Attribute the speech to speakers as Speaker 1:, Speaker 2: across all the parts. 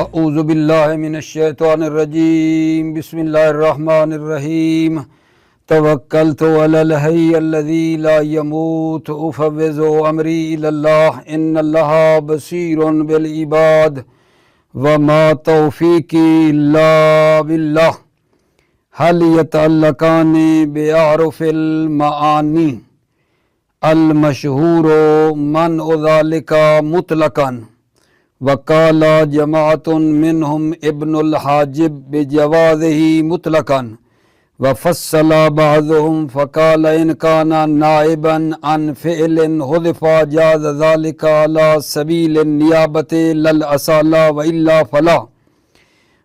Speaker 1: اعوذ باللہ من الشیطان الرجیم بسم اللہ الرحمن الرحیم توکلت علی الحی الذی لا یموت افوض امری الی اللہ ان اللہ بصیر بالعباد وما توفیقی الا باللہ هل یتعلقان باعرف المعانی المشہور منع ذلک مطلقا وقال جماعت منهم ابن الحاجب بجوازه مطلقا وفصل بعضهم فقال إن كان نائبا عن فعل حذف جاز ذلك على سبيل النيابة للأصالة وإلا فلا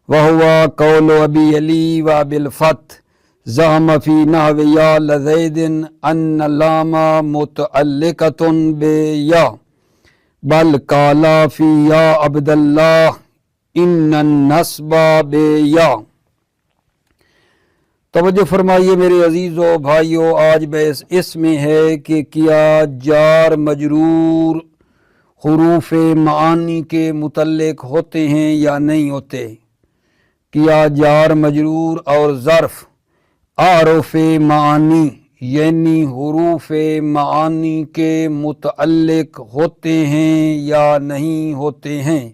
Speaker 1: وهو قول أبي علي وأبي الفتح زعم في نحو يا لزيد أن اللام متعلقة بيا بل کالا فی یا عبداللہ ان النصب بیا۔ توجہ فرمائیے میرے عزیزو بھائیو، آج بحث اس میں ہے کہ کیا جار مجرور حروف معانی کے متعلق ہوتے ہیں یا نہیں ہوتے۔ کیا جار مجرور اور ظرف اعرف معانی یعنی حروف معانی کے متعلق ہوتے ہیں یا نہیں ہوتے ہیں۔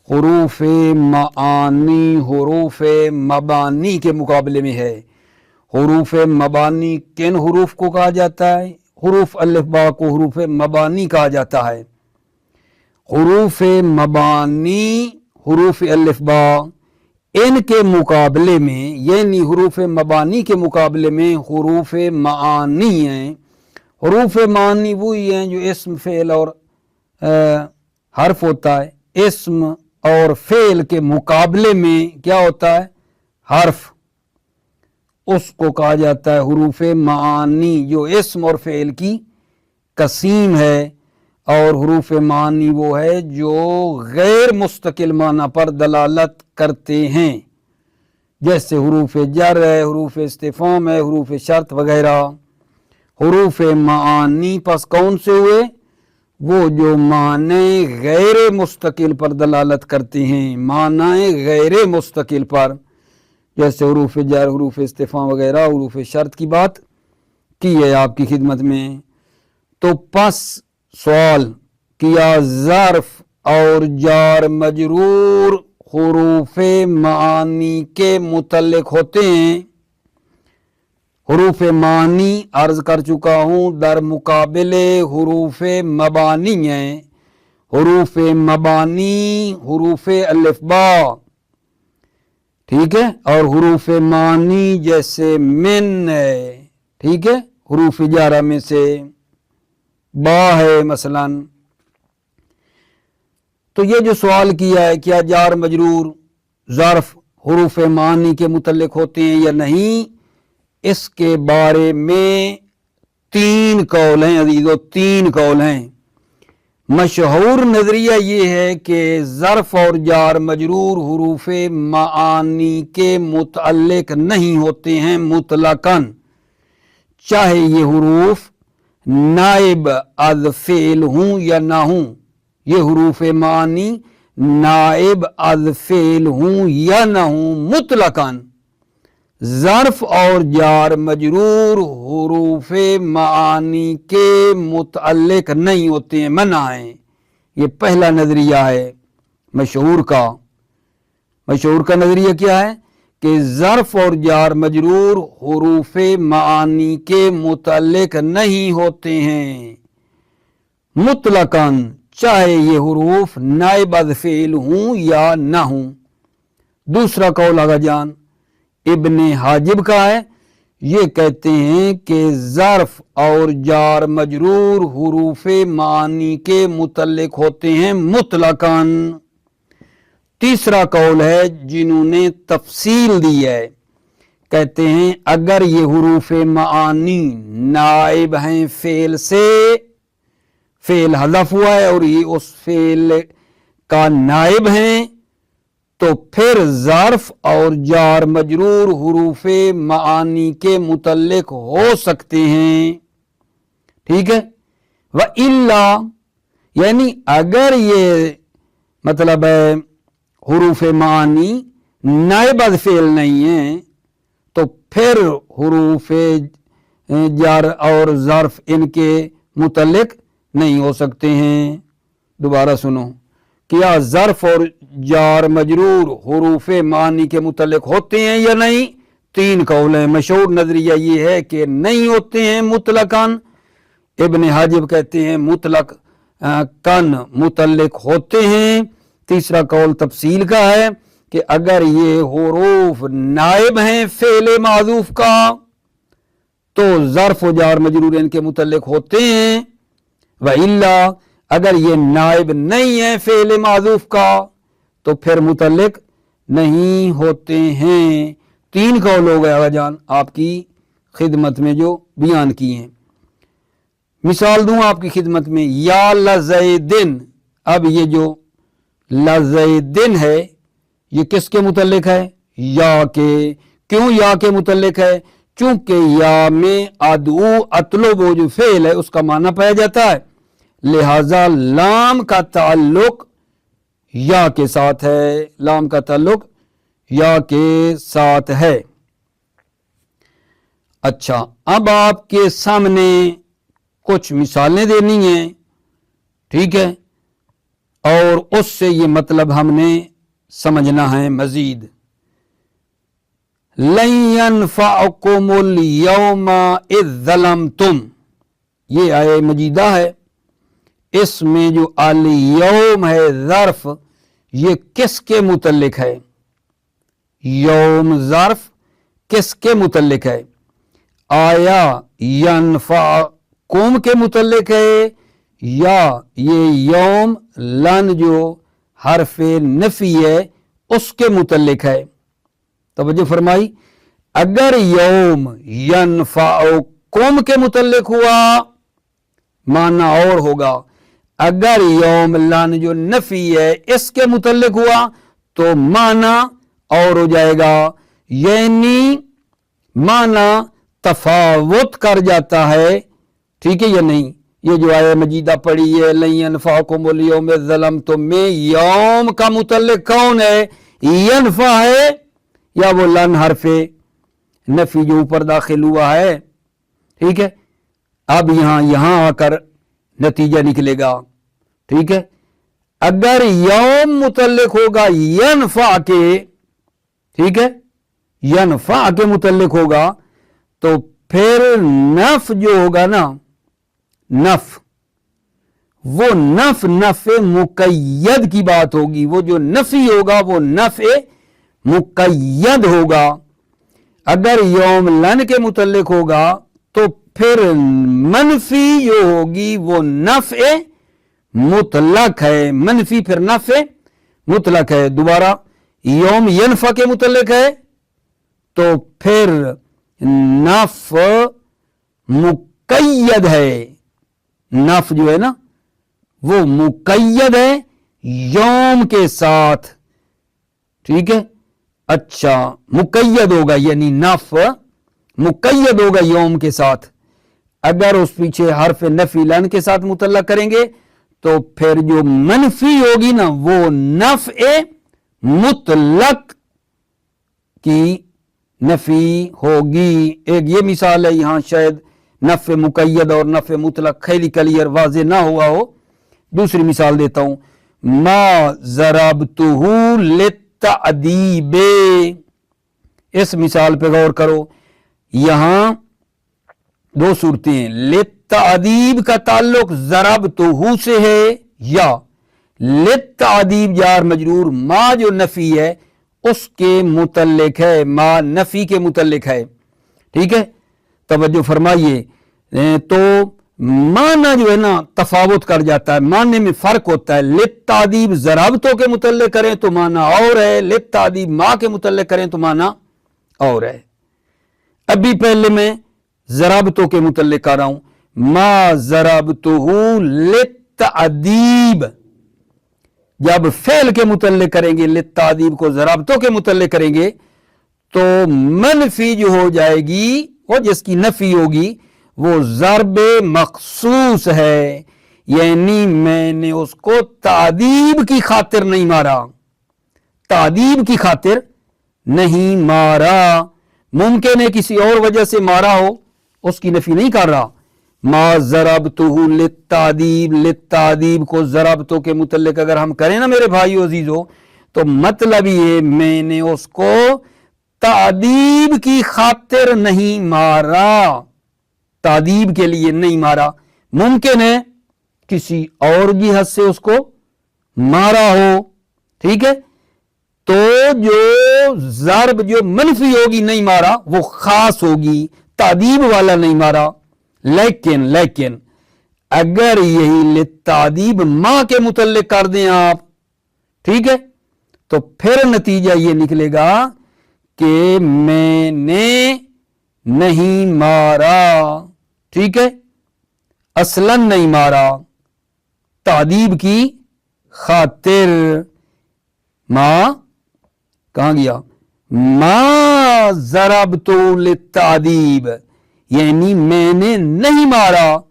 Speaker 1: حروف معانی حروف مبانی کے مقابلے میں ہے۔ حروف مبانی کن حروف کو کہا جاتا ہے؟ حروف الف با کو حروف مبانی کہا جاتا ہے۔ حروف مبانی حروف الف با ان کے مقابلے میں یعنی حروف مبانی کے مقابلے میں حروف معانی ہیں۔ حروف معانی وہی ہیں جو اسم فعل اور حرف ہوتا ہے۔ اسم اور فعل کے مقابلے میں کیا ہوتا ہے؟ حرف، اس کو کہا جاتا ہے حروف معانی جو اسم اور فعل کی قسیم ہے۔ اور حروف معانی وہ ہے جو غیر مستقل معنی پر دلالت کرتے ہیں، جیسے حروف جر ہے، حروف استفہام ہے، حروف شرط وغیرہ۔ حروف معانی پس کون سے ہوئے؟ وہ جو معنی غیر مستقل پر دلالت کرتے ہیں، معنی غیر مستقل پر، جیسے حروف جر، حروف استفہام وغیرہ، حروف شرط کی بات کی ہے آپ کی خدمت میں۔ تو پس سوال، کیا ظرف اور جار مجرور حروف معانی کے متعلق ہوتے ہیں؟ حروف معانی عرض کر چکا ہوں در مقابلے حروف مبانی ہیں۔ حروف مبانی حروف الف با، ٹھیک ہے، اور حروف معانی جیسے من ہے، ٹھیک ہے، حروف جارہ میں سے با ہے مثلا۔ تو یہ جو سوال کیا ہے کیا جار مجرور ظرف حروف معانی کے متعلق ہوتے ہیں یا نہیں، اس کے بارے میں تین قول ہیں عزیزو، تین قول ہیں۔ مشہور نظریہ یہ ہے کہ ظرف اور جار مجرور حروف معانی کے متعلق نہیں ہوتے ہیں مطلقاً، چاہے یہ حروف نائب از فعل ہوں یا نہ ہوں۔ یہ حروف معانی نائب از فعل ہوں یا نہ ہوں مطلقاً ظرف اور جار مجرور حروف معانی کے متعلق نہیں ہوتے ہیں، منع ہیں۔ یہ پہلا نظریہ ہے مشہور کا۔ مشہور کا نظریہ کیا ہے کہ ظرف اور جار مجرور حروف معانی کے متعلق نہیں ہوتے ہیں مطلقاً، چاہے یہ حروف نائب از فعل ہوں یا نہ ہوں۔ دوسرا قول آگا جان ابن حاجب کا ہے، یہ کہتے ہیں کہ ظرف اور جار مجرور حروف معانی کے متعلق ہوتے ہیں مطلقاً۔ تیسرا قول ہے جنہوں نے تفصیل دی ہے، کہتے ہیں اگر یہ حروف معانی نائب ہیں فعل سے، فعل حذف ہوا ہے اور یہ اس فعل کا نائب ہیں، تو پھر ظرف اور جار مجرور حروف معانی کے متعلق ہو سکتے ہیں، ٹھیک ہے۔ وَإِلَّا یعنی اگر یہ مطلب ہے हुरूफ मानी नायब अज़ फ़ेल नहीं है तो फिर हुरूफ जार और ज़र्फ इनके मुतल्लिक नहीं हो सकते हैं। दोबारा सुनो, क्या ज़र्फ और जार मजरूर हुरूफ मानी के मुतल्लिक होते हैं या नहीं? तीन कौल हैं। मशहूर नजरिया ये है कि नहीं होते हैं मुतलकन। इब्न हाजिब कहते हैं मुतलक कन मुतल्लिक होते हैं। तीसरा कौल तफसील का है कि अगर ये हुरूफ नाइब हैं फेले माजूफ का तो ज़र्फ व जार मजरूर इनके मुतल्लिक होते हैं। व इल्ला अगर ये नाइब नहीं है फेले माजूफ का तो फिर मुतल्लिक नहीं होते हैं। तीन कौल हो गए आगाजान आपकी खिदमत में जो बयान किए हैं। मिसाल दूं आपकी खिदमत में, या लज़ैदिन। अब ये जो लज़ैदिन है ये किसके मुतल्लिक है? या के। क्यों या के मुतल्लिक है? चूंकि या में अदू अतलुब जो फेल है उसका माना पाया जाता है, लिहाजा लाम का ताल्लुक या के साथ है। लाम का ताल्लुक या के साथ है। अच्छा, अब आपके सामने कुछ मिसालें देनी हैं, ठीक है, और उससे ये मतलब हमने समझना है मजीद। लन यनफ़अकुमुल यौमा इज़ ज़लमतुम, ये आये मजीदा है। इसमें जो अल यौम है ज़र्फ, ये किसके मुतल्लिक है? यौम ज़र्फ किसके मुतल्लिक है? आया यनफ़अकुम के मुतल्लिक है या ये यौम लन जो हरफ़े नफ़ी है उसके मुतल्लिक है? तवज्जो फरमाई। अगर यौम यनफ़अकुम के मुतल्लिक हुआ माना और होगा, अगर यौम लन जो नफ़ी है इसके मुतल्लिक हुआ तो माना और हो जाएगा, यानी माना तफावुत कर जाता है। ठीक है या नहीं? ये जो आया मजीदा पड़ी है लन यनफ़अकुमुल यौमा इज़ ज़लमतुम में यौम का मुतल्लिक कौन है? यनफ़ा है या वो लन हरफे नफी जो ऊपर दाखिल हुआ है? ठीक है, अब यहां आकर नतीजा निकलेगा। ठीक है, अगर यौम मुतल्लिक होगा यनफ़ा के, ठीक है, यनफ़ा के मुतल्लिक होगा तो फिर नफ जो होगा ना, नफ, वो नफ मुक़य्यद की बात होगी। वो जो नफी होगा वो नफ मुक़य्यद होगा। अगर यौम लन के मुतल्लिक होगा तो फिर मनफी जो होगी वो नफ मुतलक है। मनफी फिर नफ मुतलक है। दोबारा, यौम यनफ़ा के मुतल्लिक है तो फिर नफ मुक़य्यद है। नफ जो है ना वो मुक़य्यद है यौम के साथ। ठीक है, अच्छा, मुक़य्यद होगा यानी नफ मुक़य्यद होगा यौम के साथ। अगर उस पीछे हर्फ नफी लन के साथ मुतल्लक करेंगे तो फिर जो मनफी होगी ना वो नफ मुतलक की नफी होगी। एक ये मिसाल है, यहां शायद नफ मुक़य्यद और नफ मुतलक खैली क्लियर वाज़े ना हुआ हो। दूसरी मिसाल देता हूं, मा ज़रबतुहु लित्तअदीबे। इस मिसाल पे गौर करो, यहां दो सूरतें हैं। लित्तअदीब का ताल्लुक ज़रबतुहु से है या लित्तअदीब जार मजरूर मा जो नफी है उसके मुतल्लिक है, मा नफी के मुतल्लिक है। ठीक है, तवज्जो फरमाइए। तो माना जो है ना तफावुत कर जाता है, मानने में फर्क होता है। लित्तादीब ज़राबतों के मुतल्लिक करें तो माना और है, लित्तादीब माँ के मुतल्लिक करें तो माना और है। अभी पहले मैं ज़राबतों के मुतल्लिक कर रहा हूं, मा ज़रबतुहु लित्तादीब। जब फेल के मुतल्लिक करेंगे, लित्तादीब को ज़राबतों के मुतल्लिक करेंगे तो मनफी जो हो जाएगी और जिसकी नफी होगी वो ज़रब मखसूस है, यानी मैंने उसको तादीब की खातिर नहीं मारा, तादीब की खातिर नहीं मारा, मुमकिन है किसी और वजह से मारा हो, उसकी नफी नहीं कर रहा। मा ज़रबतुहु लित्तादीब, लित्तादीब को ज़रबतु के मुतल्लिक अगर हम करें ना मेरे भाइयों अजीजों, तो मतलब ये मैंने उसको तादीब की खातिर नहीं मारा, तादीब के लिए नहीं मारा। मुमकिन है किसी और जिहत से उसको मारा हो, ठीक है। तो जो ज़र्ब जो मनफी होगी नहीं मारा वो खास होगी, तादीब वाला नहीं मारा। लेकिन अगर यही लित्तादीब मां के मुतल्लिक कर दें आप, ठीक है, तो फिर नतीजा ये निकलेगा कि मैंने नहीं मारा, ठीक है, असलन नहीं मारा, तादीब की खातिर। मां कहां गया, मां ज़रबतु लित्तादीब, यानी मैंने नहीं मारा,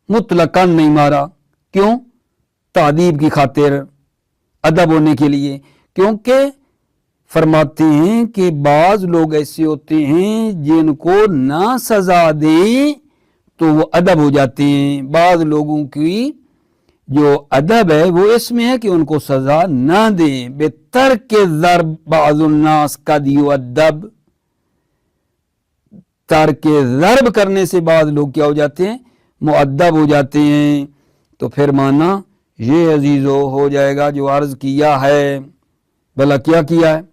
Speaker 1: मुतलकन नहीं मारा। क्यों? तादीब की खातिर, अदब होने के लिए। क्योंकि फरमाते हैं कि बाज लोग ऐसे होते हैं जिनको ना सजा दें तो वो अदब हो जाते हैं। बाज लोगों की जो अदब है वो इसमें है कि उनको सजा ना दें। बेतर के ज़र्ब बाज़ुन्नास कद युअद्दब, तर्क ज़र्ब करने से बाद लोग क्या हो जाते हैं, मुअद्दब हो जाते हैं। तो फिर माना ये अजीज़ो हो जाएगा जो अर्ज किया है। भला क्या किया है,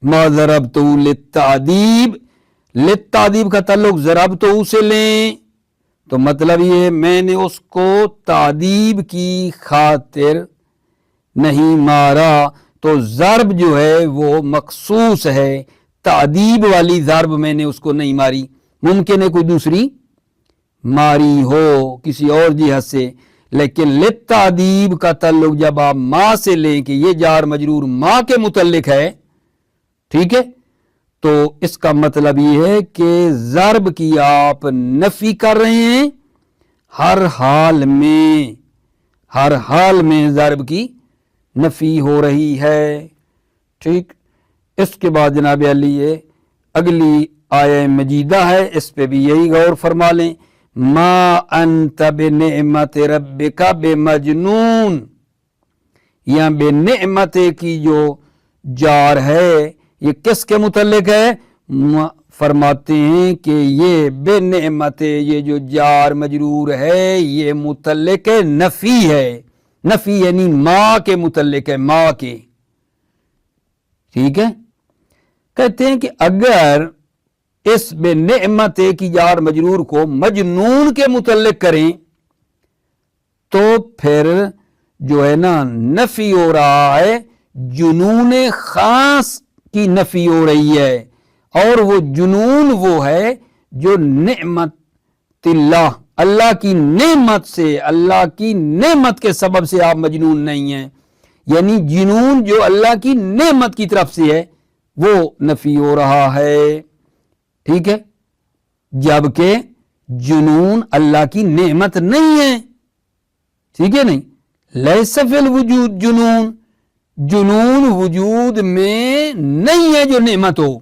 Speaker 1: मा ज़रबतु लित्तादीब, लित्तादीब का ताल्लुक ज़रबतु से लें तो मतलब ये मैंने उसको तादीब की खातिर नहीं मारा। तो ज़र्ब जो है वो मखसूस है, तादीब वाली ज़र्ब मैंने उसको नहीं मारी। मुमकिन है कोई दूसरी मारी हो किसी और जिहत से, लेकिन लित्तादीब का ताल्लुक जब आप माँ से लें कि ये जार मजरूर माँ के मुतल्लिक है, ठीक है, तो इसका मतलब ये है कि ज़र्ब की आप नफी कर रहे हैं हर हाल में, हर हाल में ज़र्ब की नफी हो रही है, ठीक। इसके बाद जनाब अली ये अगली आया मजीदा है, इस पे भी यही गौर फरमा लें। मा अंत बिनिअमत रब्बिका बेमजनून, या बेनिअमत की जो जार है ये किसके मुतल्लिक है, फरमाते हैं कि ये बेनिअमत, ये जो जार मजरूर है ये मुतल्लिक नफी है। नफी यानी माँ के मुतल्लिक है, माँ के, ठीक है। कहते हैं कि अगर इस बेनिअमत की जार मजरूर को मजनून के मुतल्लिक करें तो फिर जो है ना नफी हो रहा है, जुनून खास की नफी हो रही है। और वो जुनून वो है जो नेमतिल्लाह, अल्लाह की नेमत से, अल्लाह की नेमत के सबब से आप मजनून नहीं हैं, यानी जुनून जो अल्लाह की नेमत की तरफ से है वो नफी हो रहा है, ठीक है, जबकि जुनून अल्लाह की नेमत नहीं है, ठीक है। नहीं, लैसा फिल वजूद जुनून, जुनून वजूद में नहीं है जो नेमत हो।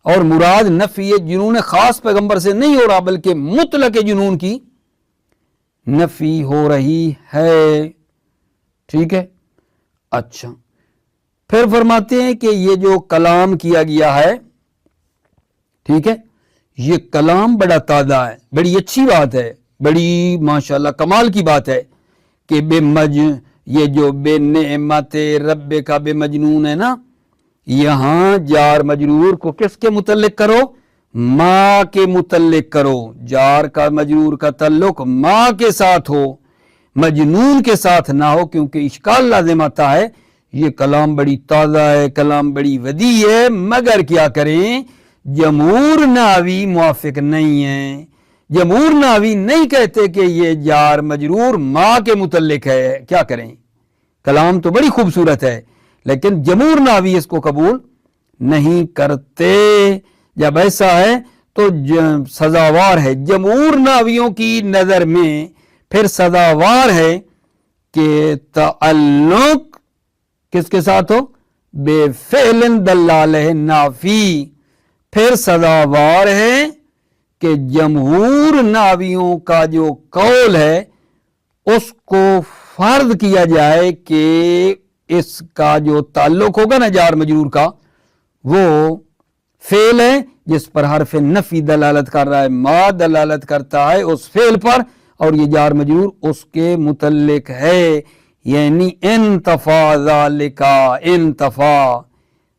Speaker 1: और मुराद नफी जुनून खास पैगंबर से नहीं हो रहा बल्कि मुतलक जुनून की नफी हो रही है, ठीक है। अच्छा, फिर फरमाते हैं कि ये जो कलाम किया गया है, ठीक है, ये कलाम बड़ा ताज़ा है, बड़ी अच्छी बात है, बड़ी माशाल्लाह कमाल की बात है कि बेमज, ये जो बेनिअमत रब्बे का बेमजनून है ना, यहां जार मजरूर को किसके मुतल्लिक करो, माँ के मुतल्लिक करो। जार का मजरूर का ताल्लुक माँ के साथ हो, मजनून के साथ ना हो, क्योंकि इश्काल लाजिम आता है। ये कलाम बड़ी ताज़ा है, कलाम बड़ी वदी है, मगर क्या करें, जमहूर नावी मुआफिक नहीं है। जमहूर नावी नहीं कहते कि ये जार मजरूर माँ के मुतल्लिक है। क्या करें, कलाम तो बड़ी खूबसूरत है लेकिन जमहूर नावी इसको कबूल नहीं करते। जब ऐसा है तो सजावार है, जमहूर नावियों की नज़र में फिर सजावार है कि तअल्लुक किसके साथ हो, बेफेलन दल्लाल नाफी, फिर सदावार है कि जमहूर नावियों का जो कौल है उसको फर्ज किया जाए कि इसका जो ताल्लुक होगा ना जार मजरूर का, वो फेल है जिस पर हरफ नफी दलालत कर रहा है, मा दलालत करता है उस फेल पर, और ये जार मजरूर उसके मुतल्लिक है। यानी इंतफा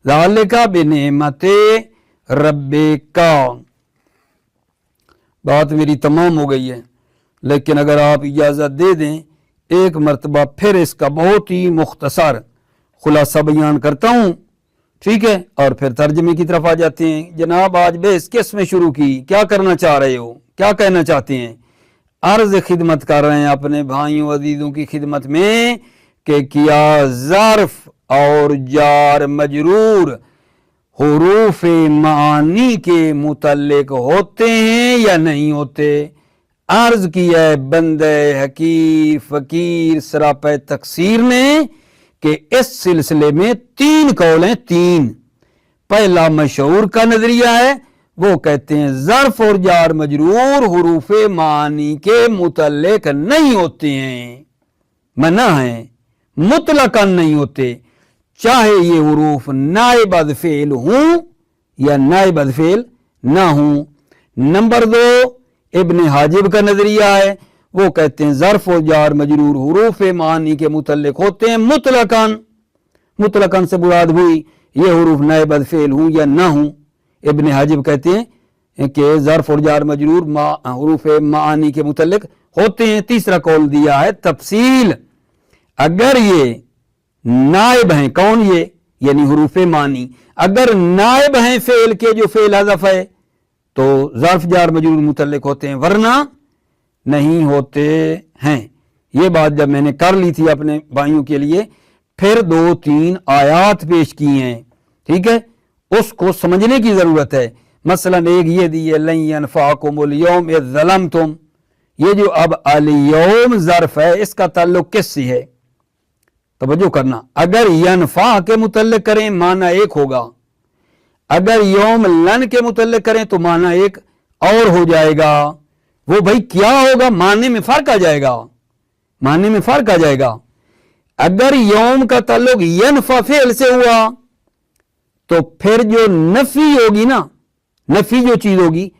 Speaker 1: ज़ालिका बिनेमते रब्बे का। बात मेरी तमाम हो गई है, लेकिन अगर आप इजाज़त दे दें एक मरतबा फिर इसका बहुत ही मुख्तसर खुलासा बयान करता हूँ, ठीक है, और फिर तर्जमे की तरफ आ जाते हैं। जनाब आज बेस किस में शुरू की, क्या करना चाह रहे हो, क्या कहना चाहते हैं? अर्ज खिदमत कर रहे हैं अपने भाइयों अजीजों की खिदमत में कि क्या ज़र्फ और जार मजरूर हुरूफ मानी के मुतल्लिक होते हैं या नहीं होते? अर्ज किया है बंदे हकीर फकीर सरापे तकसीर ने कि इस सिलसिले में 3 कौल हैं, 3। पहला मशहूर का नजरिया है, वो कहते हैं ज़र्फ और जार मजरूर हुरूफ मानी के मुतल्लिक नहीं होते हैं, मना है, मुतलकन नहीं होते, चाहे ये हुरूफ नाइब अज़फ़ेल हूं या नाइब अज़फ़ेल ना हूं। नंबर 2 इब्न हाजिब का नजरिया है, वो कहते हैं ज़र्फ और जार मजरूर हुरूफ मानी के मुतल्लिक होते हैं मुतलकन। मुतलकन से मुराद हुई ये हुरूफ नाइब अज़फ़ेल हूं या ना हूं। इब्न हाजिब कहते हैं कि ज़र्फ और जार मजरूर हुरूफ मानी के मुतल्लिक होते हैं। तीसरा कौल दिया है तफसील, अगर ये नाइब हैं, कौन ये, यानी हुरूफ मानी, अगर नाइब हैं फेल के जो फेल हज़फ है तो ज़र्फ जार मजरूर मुतल्लिक होते हैं, वरना नहीं होते हैं। ये बात जब मैंने कर ली थी अपने भाइयों के लिए, फिर 2-3 आयात पेश की हैं, ठीक है, उसको समझने की जरूरत है। मसलन एक ये दी है लन यनफ़अकुमुल यौम इज़ ज़लमतुम, ये जो अब अल यौम ज़र्फ है इसका ताल्लुक किससे है, तवज्जो करना। अगर यनफ़ा के मुतल्लिक करें माना एक होगा, अगर यौम लन के मुतल्लिक करें तो माना एक और हो जाएगा। वो भाई क्या होगा, माने में फर्क आ जाएगा, माने में फर्क आ जाएगा। अगर यौम का ताल्लुक यनफ़ा फेल से हुआ तो फिर जो नफी होगी ना, नफी जो चीज होगी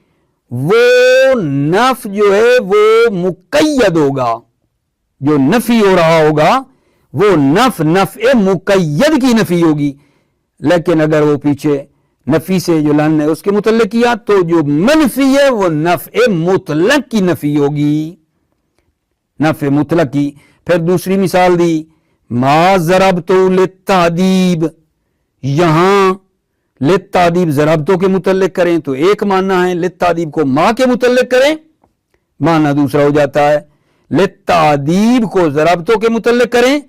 Speaker 1: वो नफ जो है वो मुकय्यद होगा, जो नफी हो रहा होगा वो नफ मुकय्यद की नफी होगी। लेकिन अगर वो पीछे नफी से जो लन है उसके मुतल्लिक किया तो जो मनफी है वो नफ मुतलक की नफी होगी, नफ मुतलक की। फिर दूसरी मिसाल दी मा ज़रबतु लित्तादीब, यहां लित्तादीब ज़रबतु के मुतल्लिक करें तो एक माना है, लित्तादीब को मां के मुतल्लिक करें माना दूसरा हो जाता है। लित्तादीब को ज़रबतु के मुतल्लिक करें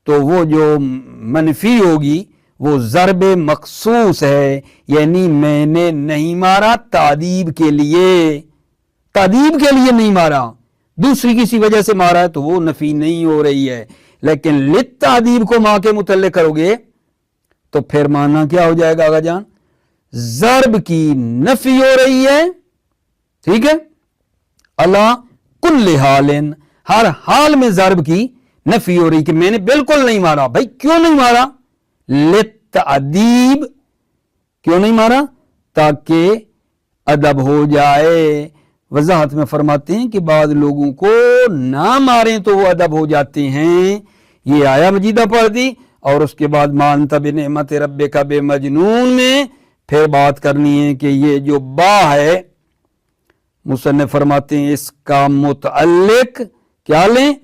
Speaker 1: तो वो जो मनफी होगी वो ज़रब मखसूस है, यानी मैंने नहीं मारा तादीब के लिए, तादीब के लिए नहीं मारा, दूसरी किसी वजह से मारा है तो वो नफी नहीं हो रही है। लेकिन लित्तादीब को मां के मुतल्लिक करोगे तो फिर माना क्या हो जाएगा आगा जान, ज़र्ब की नफी हो रही है, ठीक है, अला कुल्ले हालिन, हर हाल में ज़र्ब की नफी हो रही कि मैंने बिल्कुल नहीं मारा। भाई क्यों नहीं मारा, लित्तादीब क्यों नहीं मारा, ताकि अदब हो जाए। वजाहत में फरमाते हैं कि बाद लोगों को ना मारें तो वो अदब हो जाते हैं। ये आया मजीदा पढ़ दी और उसके बाद मानता बिनेमत रब्बे का बेमजनून में फिर बात करनी है कि ये जो बा है मुसन्निफ फरमाते हैं इसका मुतअल्लिक क्या लें,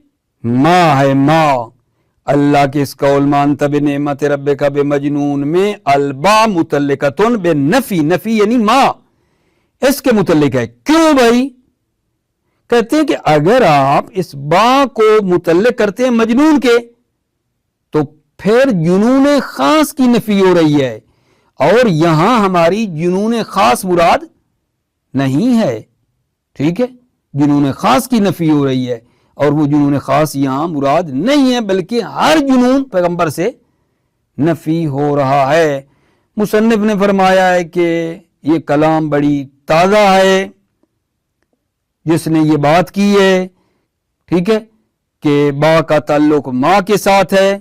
Speaker 1: माँ है, माँ। अल्लाह के इस कौल मानता बिनेमत रब्बे का बेमजनून में अलबा मुतल्लिकतुन बेनफी, नफी यानी माँ इसके मुतल्लिक है। क्यों भाई, कहते हैं कि अगर आप इस बा को मुतल्लिक करते हैं मजनून के तो फिर जुनून खास की नफी हो रही है, और यहां हमारी जुनून खास मुराद नहीं है, ठीक है, जुनून खास की नफी हो रही है और वो जुनून खास यहां मुराद नहीं है, बल्कि हर जुनून पैगंबर से نفی ہو رہا ہے۔ مصنف نے فرمایا ہے کہ یہ کلام بڑی تازہ ہے جس نے یہ بات کی ہے، ٹھیک ہے، کہ با کا تعلق ماں کے ساتھ ہے،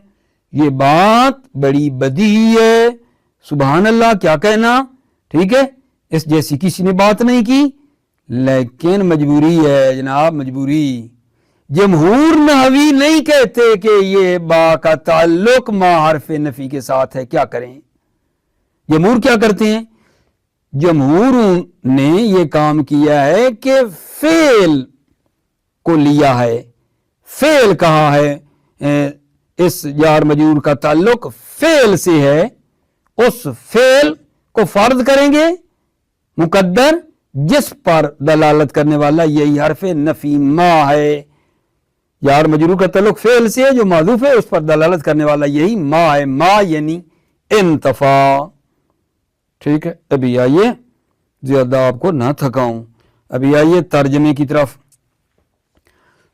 Speaker 1: یہ بات بڑی بدیہی ہے، سبحان اللہ کیا کہنا، ٹھیک ہے، اس جیسی کسی نے بات نہیں کی، لیکن مجبوری ہے جناب، مجبوری۔ جمہور نحوی نہیں کہتے کہ یہ با کا تعلق ما حرف نفی کے ساتھ ہے، کیا کریں؟ جمہور کیا کرتے ہیں؟ جمہور نے یہ کام کیا ہے کہ فعل کو لیا ہے، فعل کہا ہے، اس جار مجرور کا تعلق فعل سے ہے، اس فعل کو فرض کریں گے مقدر جس پر دلالت کرنے والا یہی حرف نفی ما ہے۔ جار مجرور کا تعلق فعل سے ہے جو معذوف ہے، اس پر دلالت کرنے والا یہی ما ہے، ما یعنی انتفا، ٹھیک ہے۔ ابھی آئیے، زیادہ آپ کو نہ تھکاؤں، ابھی آئیے ترجمے کی طرف۔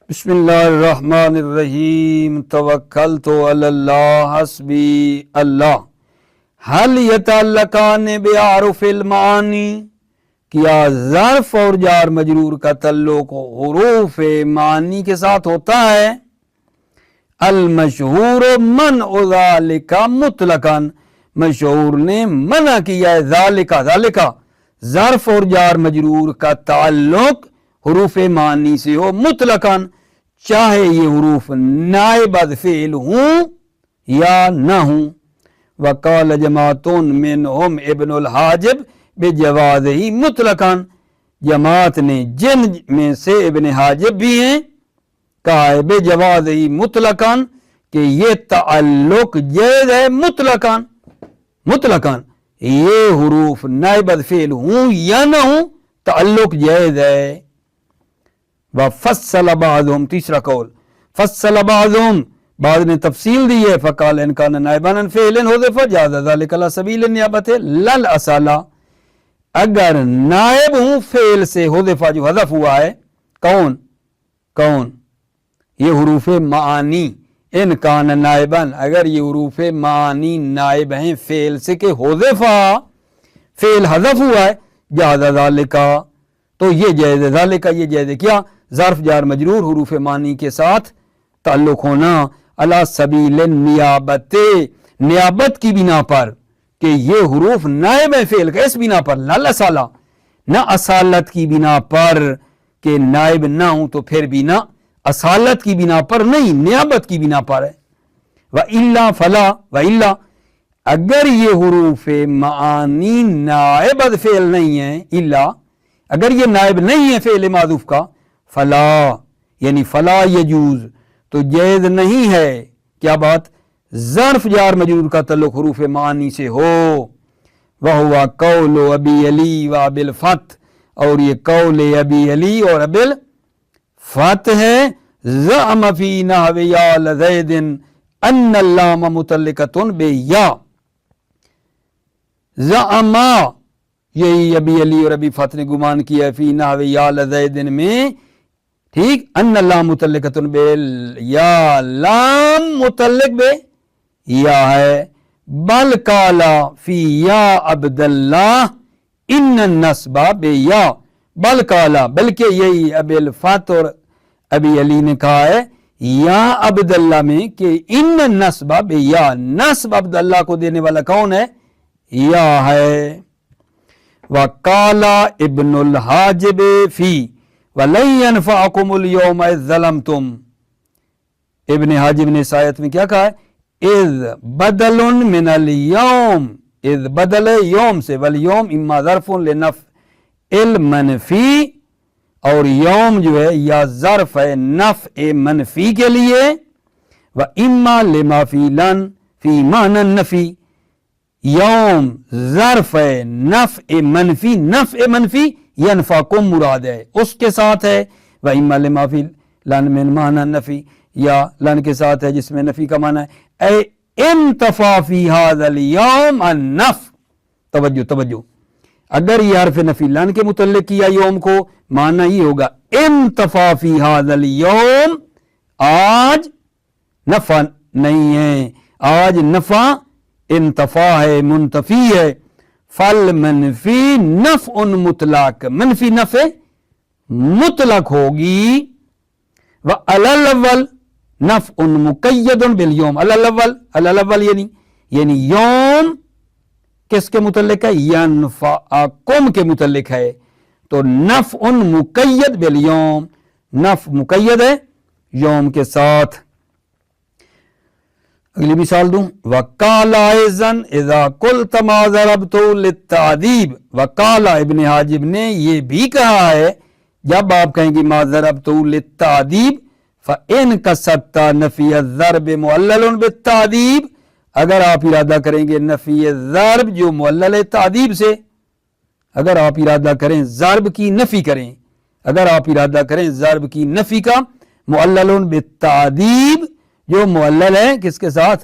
Speaker 1: بسم اللہ الرحمن الرحیم، توکلت علی اللہ حسبی اللہ۔ حل یتعلقان بحروف المعانی، کیا ظرف اور جار مجرور کا تعلق حروف معانی کے ساتھ ہوتا ہے؟ المشہور منع ذالک مطلقاً، مشہور نے منع کیا ہے ذالک ظرف اور جار مجرور کا تعلق حروف معانی سے ہو مطلقاً، چاہے یہ حروف نائب از فعل ہوں یا نہ ہوں۔ وقال جماعت منہم ابن الحاجب بجوازہ مطلقاً، جماعت نے جن میں سے ابن حاجب بھی ہیں کہا ہے بجوازہ مطلقاً کہ یہ تعلق جائز ہے مطلقاً، مطلقاً یہ حروف نائب از فعل ہوں یا نہ ہوں تعلق جائز ہے۔ وفصل بعضهم، تیسرا قول، فصل بعضهم، بعض نے تفصیل دی ہے، فقال ان کان نائبا عن فعل حذف جاز ذلك على سبيل النیابۃ لا الاصالہ، اگر نائب ہوں فعل سے حذف جو حذف ہوا ہے، کون یہ حروف معانی، ان کان نائبا، اگر یہ حروف معانی نائب ہیں فعل سے کہ حذفا، فعل حذف ہوا ہے، جاز ذلك، تو یہ جائز ہے، ذالک یہ جائز ہے، کیا؟ ظرف جار مجرور حروف معنی کے ساتھ تعلق ہونا، علی سبیل النیابت، نیابت کی بنا پر، کہ یہ حروف نائب ہے فعل کا، اس بنا پر، لا الاصالہ، نہ اصالت کی بنا پر کہ نائب نہ ہوں تو پھر بھی نہ اصالت کی بنا پر نہیں، نیابت کی بنا پر ہے۔ وَإِلَّا فَلَا، وَإِلَّا اگر یہ حروف معانی نائب از فعل نہیں ہیں، الا اگر یہ نائب نہیں ہے فعل معذوف کا، فلا یعنی فلا یجوز، تو جائز نہیں ہے، کیا بات؟ ظرف جار مجرور کا تعلق حروف معانی سے ہو۔ وَهُوَ قَوْلُ ابی علی و ابی الفتح، اور یہ قول ابی علی اور ابی الفتح ہے۔ زعم فی نحو یا لزید ان اللام متعلقۃ بیا، زعم یہی ابی علی اور ابی فتح نے گمان کیا فی نحو یا لزیدن میں، ٹھیک، ان اللام متعلقۃ یا، لام متعلق بے یا ہے، بل کالا فی یا عبداللہ ان النصب بے یا، بل کالا بلکہ یہی ابی الفتح اور ابی علی نے کہا ہے یا عبداللہ میں کہ ان النصب بے یا، نصب عبداللہ کو دینے والا کون ہے؟ یا ہے۔ وقال ابن الحاجب فی ولن ينفعكم اليوم اذ ظلمتم، ابن حاجب نے اس آیت میں کیا کہا ہے؟ اذ بدل من اليوم، اذ بدل یوم سے، والیوم اما ظرف لنفع المنفی، اور یوم جو ہے یا ظرف ہے نفع منفی کے لیے، و اما لما فی لن فی معنی النفی، یوم ظرف ہے نفع منفی، نفع منفی ینفعکم مراد ہے اس کے ساتھ ہے، و اما لما فی لن من معنی النفی، یا لن کے ساتھ ہے جس میں نفی کا معنی ہے، اے انتفا فی ھذا الیوم النفع، توجہ، اگر یہ حرف نفی لن کے متعلق کیا یوم کو، معنی یہ ہوگا انتفا فی ھذا الیوم، آج نفع نہیں ہے، آج نفع इंतफा है, मुंतफी है। फल मनफी नफ उन मुतलक, मनफी नफे मुतलक होगी। व अलल अव्वल नफ उन मुकय्यदुन बिल यौम, अलल अव्वल यानी यौम किसके मुतल्लिक है, यनफअकुम के मुतल्लिक है। तो नफ उन मुकय्यद बिल यौम, नफ मुकय्यद है यौम के साथ। अगली मिसाल दूं, वकाला ऐज़न इज़ा कुल्त मा ज़रबतु लित्तादीब, वकाला इब्ने हाजिब ने ये भी कहा है जब आप कहेंगे मा ज़रबतु लित्तादीब फ़इन कसत्ता नफ़ी ज़रब मुअल्लल बित्तादीब, अगर आप इरादा करेंगे नफ़ी ज़रब जो मुअल्लल है तादीब से, अगर आप इरादा करें ज़रब की नफ़ी करें, अगर आप इरादा करें ज़रब की नफ़ी का, मुअल्लल बित्तादीब जो मुअल्लल है किसके साथ,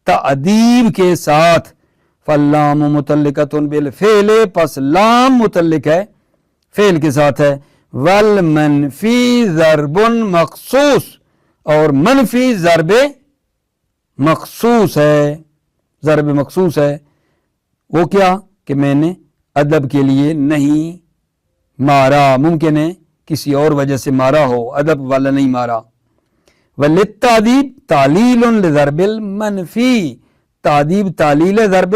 Speaker 1: तादीब के साथ। फल्लाम मुतल्लिकतुन बिल फ़ेल, पस लाम मुतल्लिक है फ़ेल के साथ है। वल मनफी ज़रबुन मखसूस, और मनफी ज़रब मखसूस है, ज़रब मखसूस है। वो क्या कि मैंने अदब के लिए नहीं मारा, मुमकिन है किसी और वजह से मारा हो, अदब वाला नहीं मारा। वलित्तादीब तालीलुन लिज़रबिल मनफी, तादीब तालील ज़रब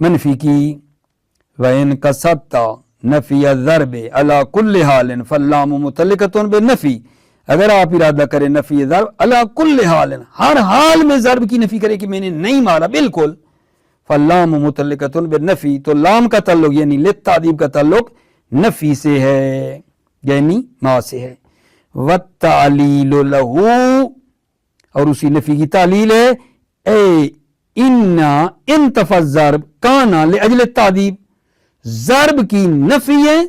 Speaker 1: मनफी की। वइन कसत्ता नफ़ी ज़रब अला कुल्ल हालिन फल्लाम मुतल्लिकतुन बिन्नफ़ी, अगर आप इरादा करें नफ़ी ज़रब अला कुल्ल हालिन, हर हाल में ज़रब की नफ़ी करे कि मैंने नहीं मारा बिल्कुल, फल्लाम मुतल्लिकतुन बिन्नफ़ी, तो लाम का तल्लुक यानी लित्तादीब का तल्लुक नफ़ी से है यानी मा से है। वत्तालीलु लहू, और उसी नफ़ी की तालील है ए इन्ना इंतफ़ा ज़रब काना लिअजल तादीब, ज़रब की नफ़ी है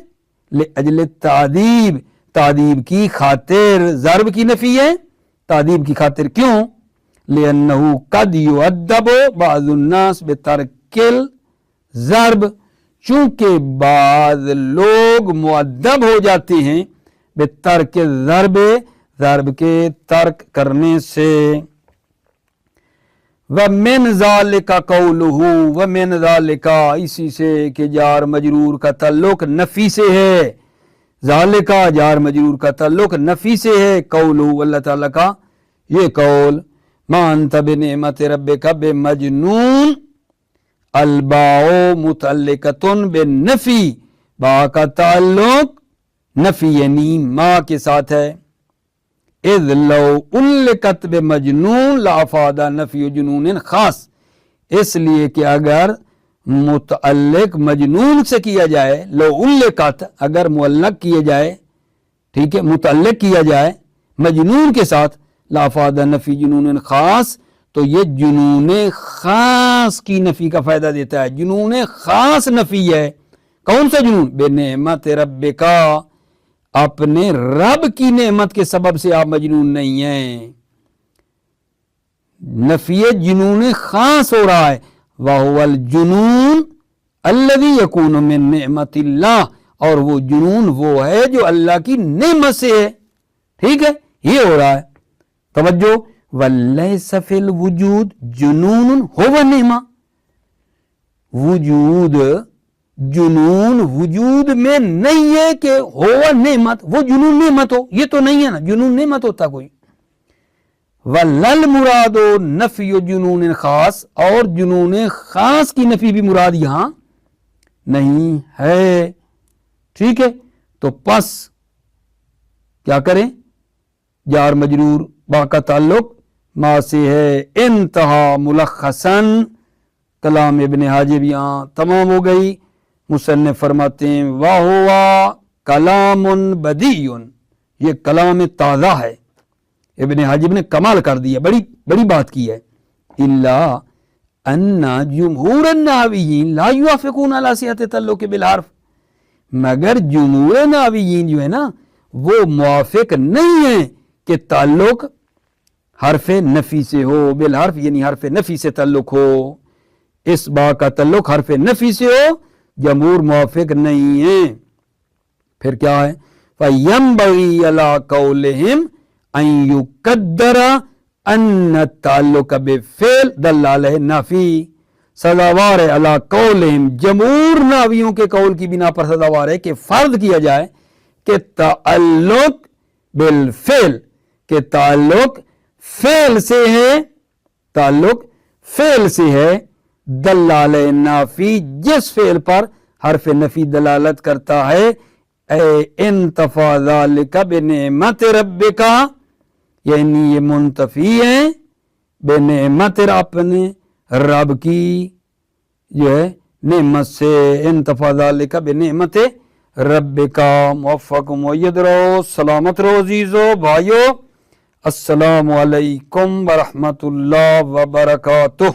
Speaker 1: लिअजल तादीब, तादीब की खातिर ज़रब की नफ़ी है तादीब की खातिर। क्यों, लिअन्नहु कद युअद्दबु बाज़ुन्नास बितर्किल ज़रब, चूंकि बाद लोग मुअद्दब हो जाते हैं बेतर्क ज़रब, ज़रब के तर्क करने से। व मिन ज़ालिका कौलुहु, व मिन ज़ालिका इसी से कि जार मजरूर का तल्लुक नफ़ी से है, ज़ालिका जार मजरूर का तल्लुक नफ़ी से है। कौलुहु अल्लाह ताला का ये कौल, मा अंत बिनिअमति रब्बिका बिमजनून, अलबाओ मुतल्लिकतुन बिन्नफ़ी, बा का ताल्लुक नफ़ी यानी माँ के साथ है। इज़ लौ उल्लिकत बिमजनून लाफादा नफ़ी जुनून खास, इसलिए कि अगर मुतअल्लिक मजनून से किया जाए, लो उल्लिकत अगर मुअल्लक किया जाए, ठीक है, मुतअल्लिक किया जाए मजनून के साथ, लाफादा नफ़ी जुनून खास, तो ये जुनून खास की नफ़ी का फ़ायदा देता है। जुनून खास नफ़ी है, कौन सा जुनून, बेनेमत रब्बिका, अपने रब की नेमत के सबब से आप मजनून नहीं हैं। नफ़ी जुनून खास हो रहा है। वहुवल जुनून अल्लज़ी यकूनु मिन निअमतिल्लाह, और वो जुनून वो है जो अल्लाह की नेमत से है। ठीक है, ये हो रहा है। तवज्जो, वलैसा फिल वजूद जुनून हुवा नेमा, वजूद जुनून वजूद में नहीं है कि हुवा नेमत, वो जुनून नेमत हो, ये तो नहीं है ना, जुनून नेमत होता कोई। वलल मुरादो नफ़ी जुनून खास, और जुनून खास की नफ़ी भी मुराद यहां नहीं है। ठीक है, तो पस क्या करें, जार मजरूर बा का ताल्लुक मा से है। इंतहा मुलख्खसन, कलाम इब्ने हाजिब यहां तमाम हो गई। मुसन्निफ फरमाते हैं वाह हुआ कलामुन बदीयुन, ये कलाम ताज़ा है। इब्ने हाजिब ने कमाल कर दिया, बड़ी बड़ी बात की है। इल्ला अन्ना जुमहूर नावियीन ला युवाफिकून अला सिहत तल्लुक बिल हर्फ, मगर जुमहूर नावियीन जो है ना, वो मुवाफिक नहीं है कि ताल्लुक हर्फ नफ़ी से हो, बिल हर्फ यानी हर्फ नफ़ी से ताल्लुक हो। इस बा का ताल्लुक हर्फ नफ़ी से हो, जमहूर मुवाफिक नहीं है। फिर क्या है, फयंबगी अला कौलिहिम अन युकद्दरा ان التعلق بفعل دل علیہ نفی سزاوار ہے علی قولہم جمہور ناویوں کے قول کی بنا پر سزاوار ہے کہ فرض کیا جائے کہ تعلق بالفعل کہ تعلق فعل سے ہے تعلق فعل سے ہے دل علیہ نافی جس فعل پر حرف نفی دلالت کرتا ہے اے انتفا ذالک بنعمت ربک یعنی یہ منتفی ہے بنعمت اپنے رب کی جو ہے نعمت سے انتفا ذالک بنعمت ربک موفق مؤید رہو سلامت رہو عزیزو بھائیو السلام علیکم ورحمۃ اللہ وبرکاتہ